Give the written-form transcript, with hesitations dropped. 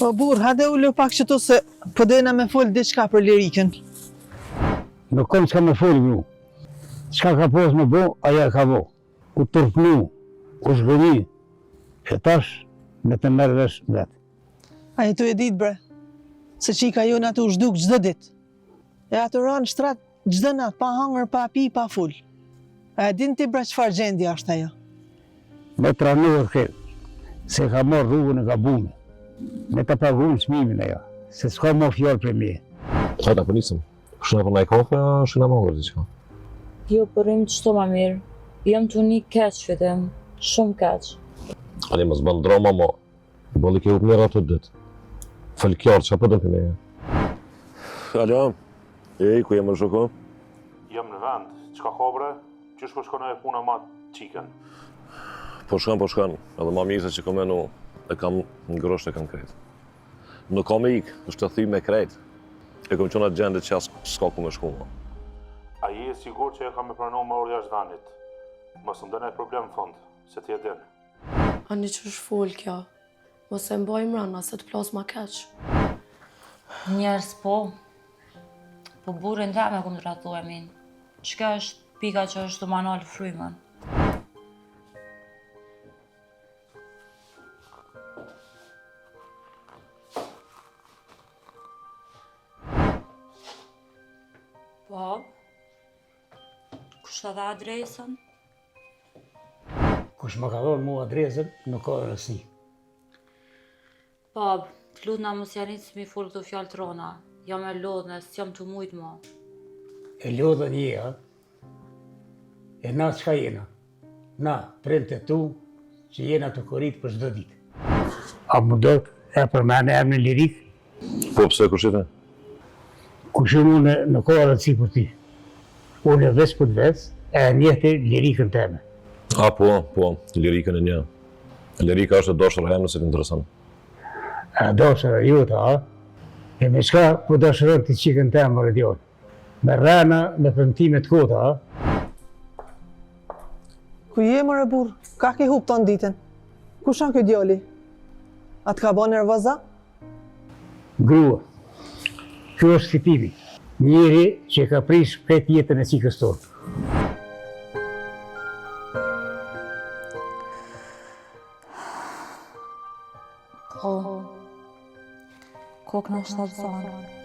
Po burr, hajde ulo pak qëtu se po dojna me fol diçka për lirikën. Nuk kom çka me fol ju. Çka ka pas me bo, aja ka bo. U tërpnu, u zhgëni, e tash me të merr vesh vetë. Ai tu e dit bre, se qika jona tu zhduk çdo ditë. E atë ranë shtrat çdo natë, pa hangër, pa pi, pa ful. A e din ti bre çfarë gjendje është ajo? Me tranuar këtë, se ka marrë rrugën e gabume. Me të paguën çmimin ajo, se s'ka më fjallë për mi. Hajde, po nisëm. Shëna për naj kafe, a shëna më ngërë diqka? Jo, përrim qëto ma mirë. Jam të një keq fitim, shumë keq. Ali, mos bën drama, ma. Bëlli ke hup mirë atë ditë. Falkjarë, që për dëmë për meje? Alo, ku jemë në shoko? Jam në vend, qka ka bre? Qysh po shkona e puna ma qiken? Po shkan, edhe ma mirë se që kom menu e kam në grosht e kam krejt. Nuk kam e ikë, është të thy me krejt. E kom qona gjende që s'ka ku me shku ma. A je sigur që e kam me pranu më orë jashtë danit? Mos më dëne problem në fund, se ti e din. Ani që është full kjo, mos e mboj mrana se të plas ma keq. Njerës po burin dhe me këmë të ratu e min. Qka është pika që është të manalë frymën? Bab, kush të dha adresën? Kush më ka dhonë mu adresën, nuk ka rësi. Bab, të lutë na mos janë mi full këto fjallë të rona. Jam e lodhë, s'jam të mujtë ma. E lodhën je, a? E na çka jena? Na, printe tu, që jena të korit për çdo ditë. A më do e përmene emrin lirik? Po, pse kushite? Kushim unë në ka rëndësi për ti. Unë e veç për veç, e njehti lirikën teme. A, po, lirikën e një. Lirika është e dashura e nëse të interesan. A dashura jote, a? E me qka po dashurën të qikën temë, rëdjon? Me rana, me premtimet kota, a? Ku je më burr? Ka ke hup ton ditën? Ku shon ky djali? A të ka bën nervoza? Grua. Kjo është fitimi. Njeri që ka prish këtë jetën e qikës tonë. Kokë në shtatë zonë.